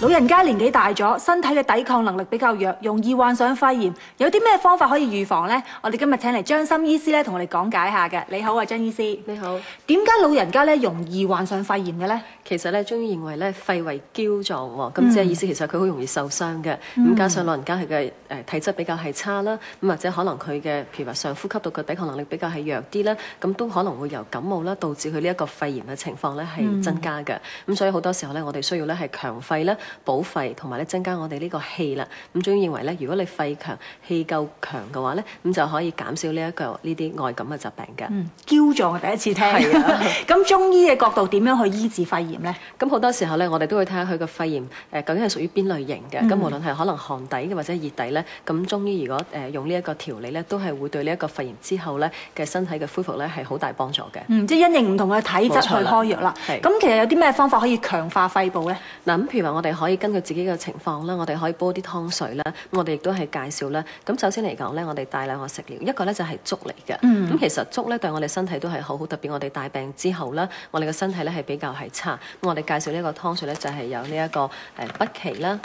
老人家年紀大咗，身體嘅抵抗能力比較弱，容易患上肺炎。有啲咩方法可以預防呢？我哋今日請嚟張森醫師咧，同我哋講解下嘅。你好啊，張醫師。你好。點解老人家咧容易患上肺炎嘅咧？其實咧，中醫認為咧，肺為嬌臟喎，咁即係意思其實佢好容易受傷嘅。咁加上老人家佢嘅體質比較係差啦，咁或者可能佢嘅譬如話上呼吸道嘅抵抗能力比較係弱啲啦，咁都可能會由感冒啦導致佢呢一個肺炎嘅情況咧係增加嘅。咁所以好多時候咧，我哋需要咧係強肺啦、補肺同埋咧增加我哋呢個氣啦。咁中醫認為咧，如果你肺強、氣夠強嘅話咧，咁就可以減少呢啲外感嘅疾病嘅。嬌臟第一次聽。係啊。咁中醫嘅角度點樣去醫治肺炎咧？咁好多時候咧，我哋都會睇下佢個肺炎究竟係屬於邊類型嘅。咁無論係可能寒底嘅或者熱底咧，咁中醫如果用呢一個調理咧，都係會對呢一個肺炎之後咧嘅身體嘅恢復咧係好大幫助嘅。即係因應唔同嘅體質去開藥啦。咁其實有啲咩方法可以強化肺部咧？嗱，咁譬如話我哋可以根據自己嘅情況啦，我哋可以煲啲湯水啦。咁我哋亦都係介紹啦。咁首先嚟講咧，我哋帶兩個食療，一個咧就係粥嚟嘅。咁其實粥咧對我哋身體都係好好，特別我哋大病之後啦，我哋嘅身體咧係比較係差。咁我哋介紹呢一個湯水咧，就係有呢一個北芪啦、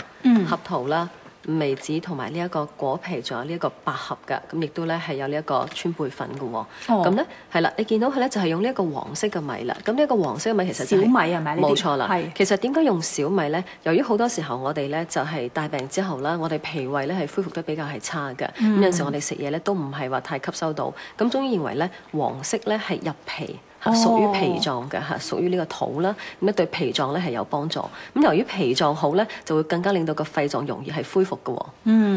合桃啦、五味子同埋呢一個果皮，仲有呢一個百合嘅，咁亦都咧係有呢一個川貝粉嘅喎。咁咧係啦，你見到佢咧就係用呢一個黃色嘅米啦。咁呢一個黃色嘅米其實就係、小米係咪？冇錯啦。其實點解用小米咧？由於好多時候我哋咧就係大病之後啦，我哋脾胃咧係恢復得比較係差嘅。咁有陣時我哋食嘢咧都唔係話太吸收到。咁中醫認為咧，黃色咧係入脾。屬於脾臟嘅，屬於呢個土啦，咁咧對脾臟咧係有幫助。咁由於脾臟好咧，就會更加令到個肺臟容易係恢復嘅。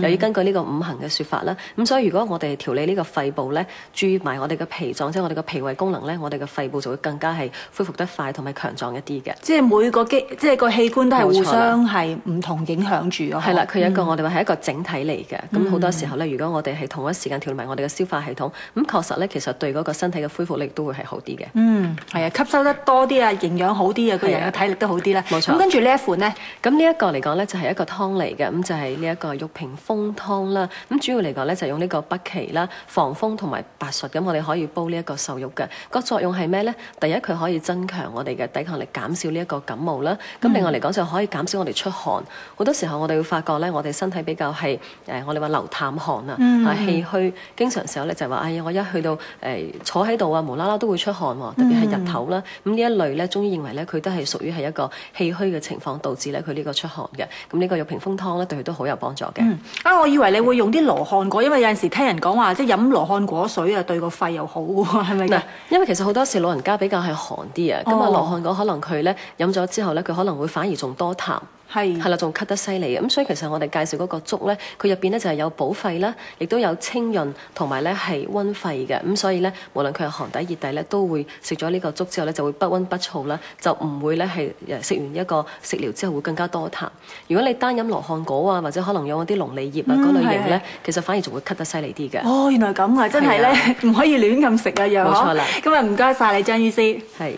又要根據呢個五行嘅説法啦。咁所以如果我哋調理呢個肺部咧，注意埋我哋嘅脾臟，即係我哋嘅脾胃功能咧，我哋嘅肺部就會更加係恢復得快同埋強壯一啲嘅。即係每個即係個器官都係互相係唔同影響住咯。係啦，佢有一個我哋話係一個整體嚟嘅。咁好多時候咧，如果我哋係同一時間調理埋我哋嘅消化系統，咁確實咧，其實對嗰個身體嘅恢復力都會係好啲嘅。係啊，吸收得多啲啊，營養好啲啊，個人嘅體力都好啲啦。冇錯。咁跟住呢一款咧，咁呢一個嚟講咧就係一個湯嚟嘅，咁就係呢一個玉屏風湯啦。咁主要嚟講咧就係用呢個北芪啦、防風同埋白術。咁我哋可以煲呢一個瘦肉嘅。個作用係咩咧？第一，佢可以增強我哋嘅抵抗力，減少呢一個感冒啦。咁另外嚟講就可以減少我哋出汗。好多時候我哋會發覺咧，我哋身體比較係我哋話流淡汗啊，氣虛，經常時候咧就係話，哎呀，我一去到坐喺度啊，無啦啦都會出汗喎，特別係日頭啦。咁呢一類咧，中醫認為咧，佢都係屬於係一個氣虛嘅情況，導致咧佢呢個出汗嘅。咁呢個玉屏風湯咧，對佢都好有幫助嘅。我以為你會用啲羅漢果，因為有陣時聽人講話，即係飲羅漢果水啊，對個肺又好喎，係咪？嗱，因為其實好多時老人家比較係寒啲啊，咁啊羅漢果可能佢咧飲咗之後咧，佢可能會反而仲多痰。係啦，仲咳得犀利嘅。咁所以其實我哋介紹嗰個粥咧，佢入邊咧就係有補肺啦，亦都有清潤同埋咧係溫肺嘅。咁所以咧，無論佢係寒底熱底咧，都會食咗呢個粥之後咧，就會不溫不燥啦，就唔會咧係食完一個食療之後會更加多痰。如果你單飲羅漢果啊，或者可能用嗰啲龍脷葉啊嗰類型咧，其實反而仲會咳得犀利啲嘅。原來咁啊，真係咧唔可以亂咁食啊藥。冇錯啦。今日唔該晒你張醫師。係。